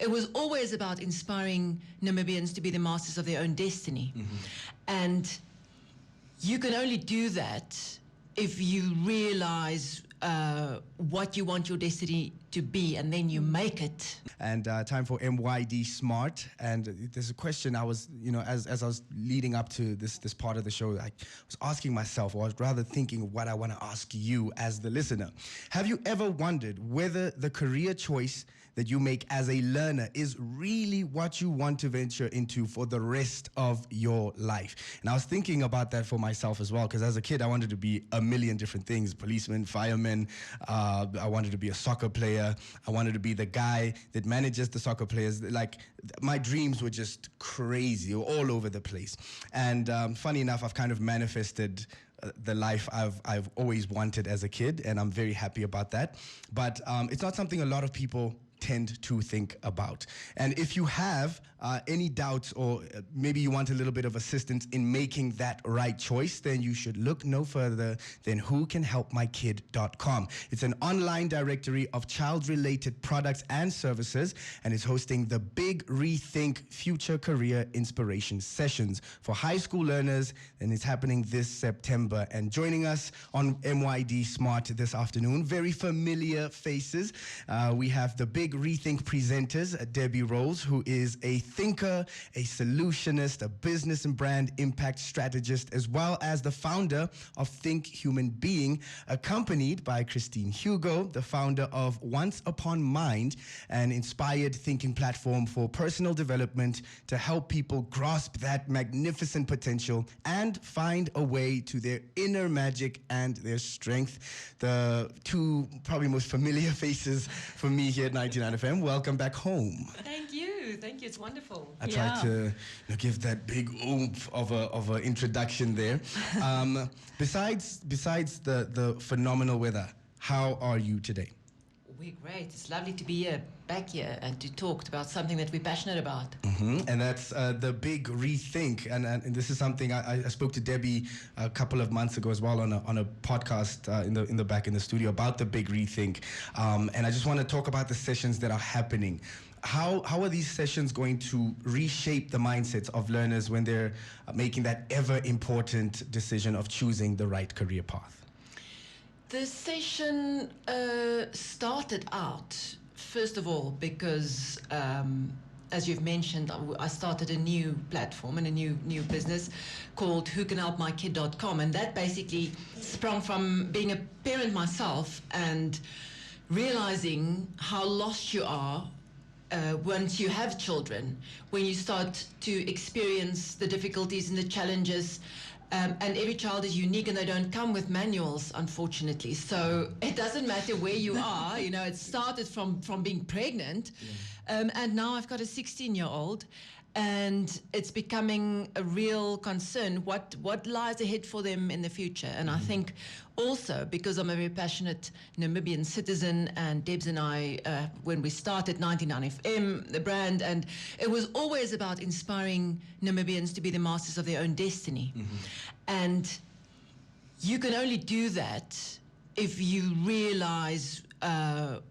it was always about inspiring Namibians to be the masters of their own destiny. And you can only do that if you realize what you want your destiny to be, and then you make it. And time for MYD Smart. And there's a question I was, as I was leading up to this part of the show, I was asking myself, or I was rather thinking what I want to ask you as the listener. Have you ever wondered whether the career choice that you make as a learner is really what you want to venture into for the rest of your life? And I was thinking about that for myself as well, because as a kid, I wanted to be a million different things: policeman, fireman. I wanted to be a soccer player. I wanted to be the guy that manages the soccer players. Like, my dreams were just crazy, all over the place. And funny enough, I've kind of manifested the life I've always wanted as a kid, and I'm very happy about that. But it's not something a lot of people tend to think about. And if you have any doubts, or maybe you want a little bit of assistance in making that right choice, then you should look no further than whocanhelpmykid.com. It's an online directory of child-related products and services, and it's hosting the Big ReThink Future Career Inspiration Sessions for high school learners, and it's happening this September. And joining us on MYD Smart this afternoon, very familiar faces. We have the Big ReThink presenters, Debbie Rowles, who is a thinker, a solutionist, a business and brand impact strategist, as well as the founder of Think Human Being, accompanied by Christine Hugo, the founder of Once Upon Mind, an inspired thinking platform for personal development to help people grasp that magnificent potential and find a way to their inner magic and their strength. The two probably most familiar faces for me here at 99 FM. Welcome back home. Thank you. It's wonderful. I tried to give that big oomph of a introduction there. Besides the phenomenal weather, how are you today? We're great. It's lovely to be back here and to talk about something that we're passionate about. And that's the Big ReThink. And this is something I spoke to Debbie a couple of months ago as well on a podcast in the back in the studio about the Big ReThink. And I just want to talk about the sessions that are happening. How are these sessions going to reshape the mindsets of learners when they're making that ever important decision of choosing the right career path? The session started out, first of all, because, as you've mentioned, I started a new platform and a new business called whocanhelpmykid.com, and that basically sprung from being a parent myself and realizing how lost you are once you have children, when you start to experience the difficulties and the challenges. And every child is unique, and they don't come with manuals, unfortunately. So it doesn't matter where you are. It started from being pregnant, and now I've got a 16-year-old, and it's becoming a real concern what lies ahead for them in the future. And I think also, because I'm a very passionate Namibian citizen, and Debs and I, when we started 99 FM, the brand, and it was always about inspiring Namibians to be the masters of their own destiny. And you can only do that if you realize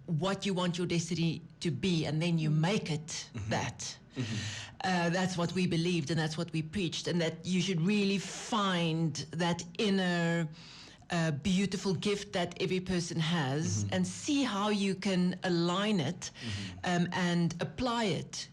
what you want your destiny to be, and then you make it that. That's what we believed, and that's what we preached, and that you should really find that inner beautiful gift that every person has, and see how you can align it and apply it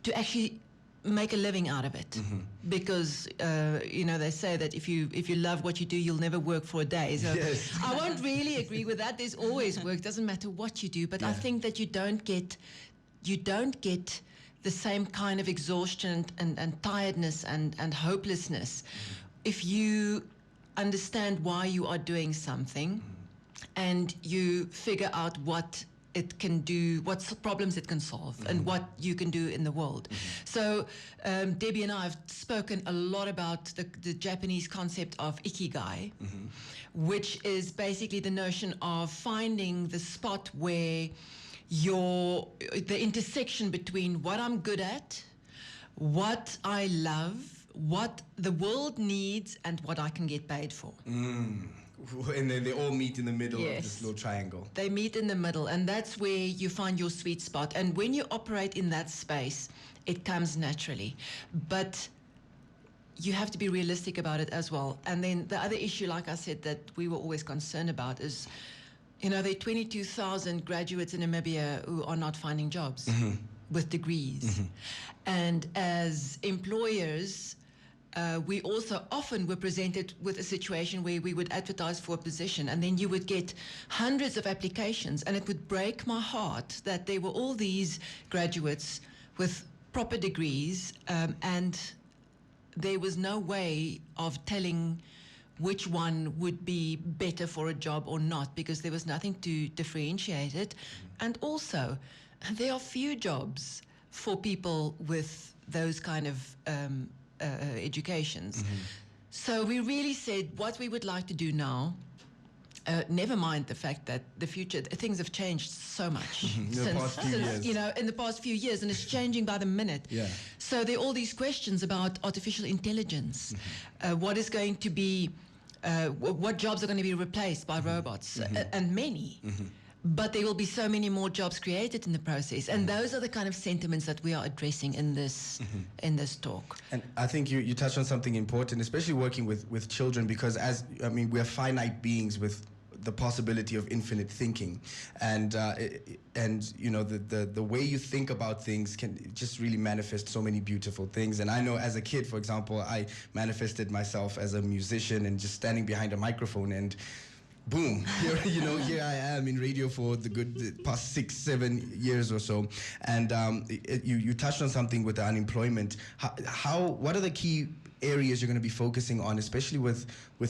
to actually make a living out of it. Because they say that if you love what you do, you'll never work for a day. So yes. I won't really agree with that. There's always work, doesn't matter what you do, but I think that you don't get the same kind of exhaustion and tiredness and hopelessness if you understand why you are doing something, and you figure out what it can do, what problems it can solve, and what you can do in the world. So Debbie and I have spoken a lot about the Japanese concept of ikigai, which is basically the notion of finding the spot where the intersection between what I'm good at, what I love, what the world needs, and what I can get paid for. And then they all meet in the middle of Yes. this little triangle. They meet in the middle, and that's where you find your sweet spot. And when you operate in that space, it comes naturally. But you have to be realistic about it as well. And then the other issue, like I said, that we were always concerned about is, you know, there are 22,000 graduates in Namibia who are not finding jobs with degrees. And as employers, we also often were presented with a situation where we would advertise for a position, and then you would get hundreds of applications, and it would break my heart that there were all these graduates with proper degrees, and there was no way of telling which one would be better for a job or not, because there was nothing to differentiate it. And also, there are few jobs for people with those kind of educations. So we really said what we would like to do now, never mind the fact that the future, things have changed so much In the past few years. you know, in the past few years, and it's changing by the minute. Yeah. So there are all these questions about artificial intelligence. What is going to be, what jobs are going to be replaced by robots, and many. But there will be so many more jobs created in the process, and those are the kind of sentiments that we are addressing in this in this talk. And I think you touched on something important, especially working with children, because we are finite beings with the possibility of infinite thinking, and you know, the way you think about things can just really manifest so many beautiful things. And I know as a kid, for example, I manifested myself as a musician and just standing behind a microphone, and boom, here I am in radio for the past 6-7 years or so. And you touched on something with the unemployment. What are the key areas you're going to be focusing on, especially with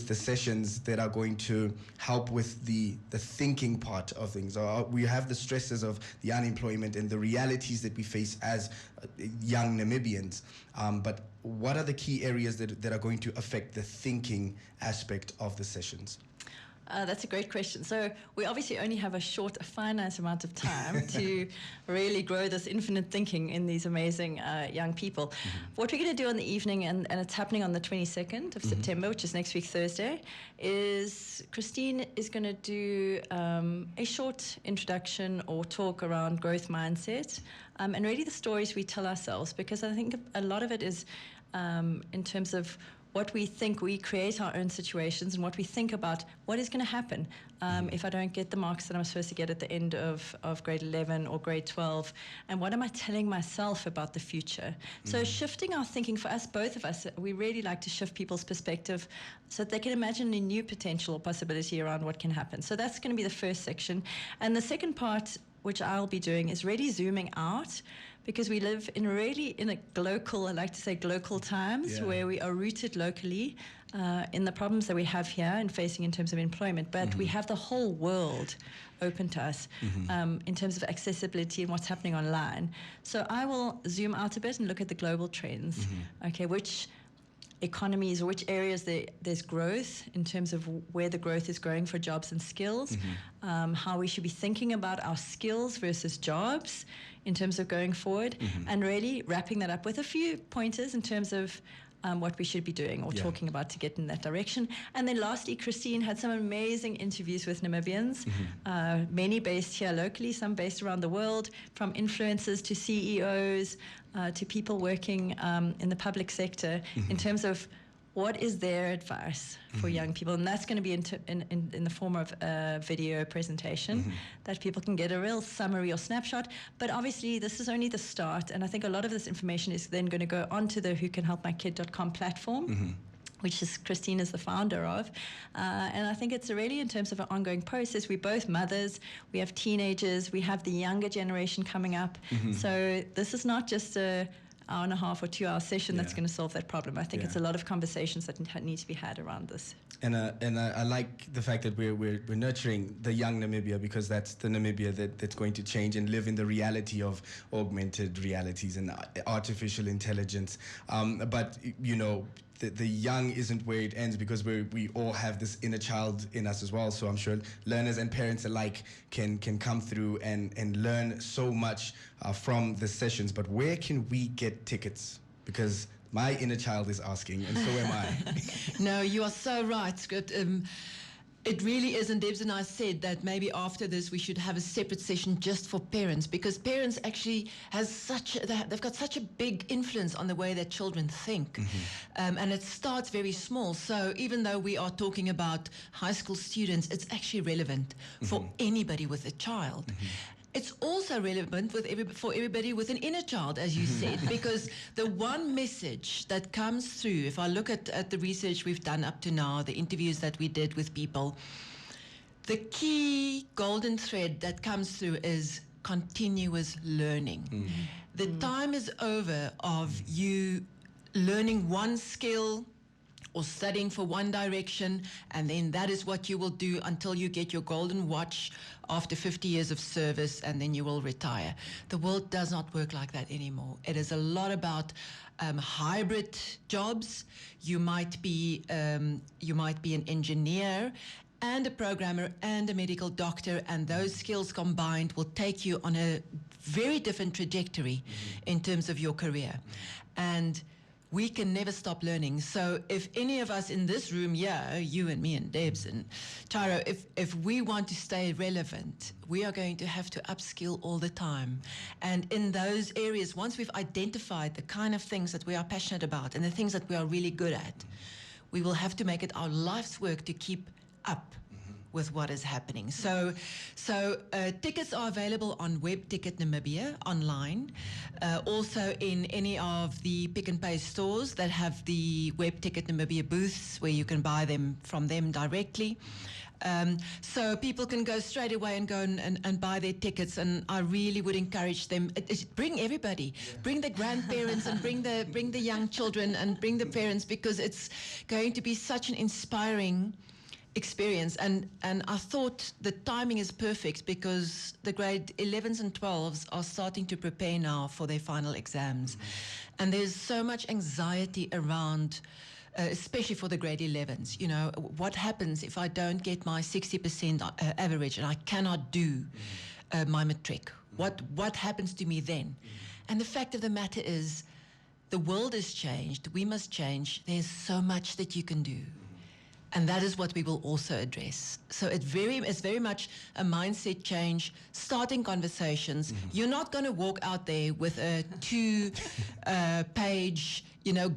the sessions that are going to help with the thinking part of things? We have the stresses of the unemployment and the realities that we face as young Namibians, but what are the key areas that are going to affect the thinking aspect of the sessions? That's a great question. So we obviously only have a finite amount of time to really grow this infinite thinking in these amazing young people. What we're going to do on the evening, and it's happening on the 22nd of September, which is next week Thursday, is Christine is going to do a short introduction or talk around growth mindset, and really the stories we tell ourselves, because I think a lot of it is in terms of what we think. We create our own situations, and what we think about what is going to happen if I don't get the marks that I'm supposed to get at the end of grade 11 or grade 12, and what am I telling myself about the future? So shifting our thinking, for us, both of us, we really like to shift people's perspective so that they can imagine a new potential or possibility around what can happen. So that's going to be the first section. And the second part, which I'll be doing, is really zooming out, because we live in a global, I like to say global times, where we are rooted locally in the problems that we have here and facing in terms of employment, but we have the whole world open to us in terms of accessibility and what's happening online. So I will zoom out a bit and look at the global trends, okay, which economies or which areas there's growth in terms of where the growth is growing for jobs and skills, how we should be thinking about our skills versus jobs in terms of going forward, and really wrapping that up with a few pointers in terms of what we should be doing or talking about to get in that direction. And then lastly, Christine had some amazing interviews with Namibians, many based here locally, some based around the world, from influencers to CEOs, to people working in the public sector, in terms of what is their advice for young people. And that's going to be in the form of a video presentation that people can get a real summary or snapshot. But obviously, this is only the start. And I think a lot of this information is then going to go onto the whocanhelpmykid.com platform, which is Christine is the founder of. And I think it's really in terms of an ongoing process. We're both mothers, we have teenagers, we have the younger generation coming up. So this is not just a hour and a half or 2 hour session that's going to solve that problem. I think it's a lot of conversations that need to be had around this. And I like the fact that we're nurturing the young Namibia, because that's the Namibia that's going to change and live in the reality of augmented realities and artificial intelligence. But you know, the young isn't where it ends, because we all have this inner child in us as well. So I'm sure learners and parents alike can come through and learn so much from the sessions. But where can we get tickets? Because my inner child is asking, and so am I. No, you are so right, Skrypt. It really is, and Debs and I said that maybe after this we should have a separate session just for parents, because parents actually they've got such a big influence on the way that children think, and it starts very small. So even though we are talking about high school students, it's actually relevant for anybody with a child. It's also relevant for everybody with an inner child, as you said, because the one message that comes through, if I look at the research we've done up to now, the interviews that we did with people, the key golden thread that comes through is continuous learning. The time is over of you learning one skill or studying for one direction, and then that is what you will do until you get your golden watch after 50 years of service, and then you will retire. The world does not work like that anymore. It is a lot about hybrid jobs. You might be an engineer and a programmer and a medical doctor, and those skills combined will take you on a very different trajectory in terms of your career. And we can never stop learning. So if any of us in this room, you and me and Debs and Tyro, if we want to stay relevant, we are going to have to upskill all the time. And in those areas, once we've identified the kind of things that we are passionate about and the things that we are really good at, we will have to make it our life's work to keep up with what is happening. So tickets are available on Web Ticket Namibia online, also in any of the Pick and Pay stores that have the Web Ticket Namibia booths where you can buy them from them directly. So people can go straight away and go and buy their tickets, and I really would encourage them. Bring everybody, bring the grandparents and bring the young children and bring the parents, because it's going to be such an inspiring experience. And I thought the timing is perfect, because the grade 11s and 12s are starting to prepare now for their final exams. And there's so much anxiety around, especially for the grade 11s. You know, what happens if I don't get my 60% average and I cannot do my matric? What happens to me then? And the fact of the matter is, the world has changed. We must change. There's so much that you can do. And that is what we will also address. So it's very much a mindset change, starting conversations. You're not going to walk out there with a 2-page,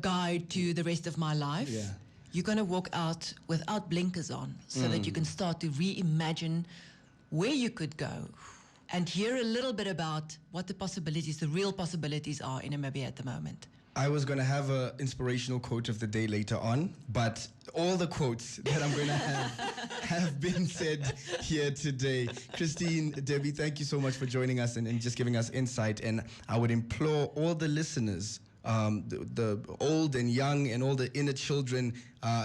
guide to the rest of my life. Yeah. You're going to walk out without blinkers on, so that you can start to reimagine where you could go and hear a little bit about what the possibilities, the real possibilities are in Namibia at the moment. I was going to have an inspirational quote of the day later on, but all the quotes that I'm going to have been said here today. Christine, Debbie, thank you so much for joining us and just giving us insight. And I would implore all the listeners, the old and young and all the inner children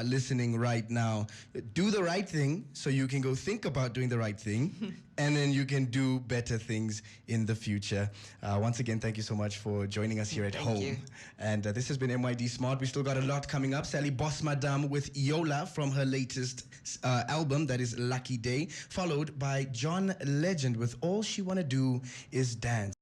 listening right now, do the right thing so you can go think about doing the right thing, and then you can do better things in the future. Once again, thank you so much for joining us here at home. You. And this has been MYD Smart. We still got a lot coming up. Sally Boss Madame with Yola from her latest album, that is Lucky Day, followed by John Legend with All She Wanna Do Is Dance.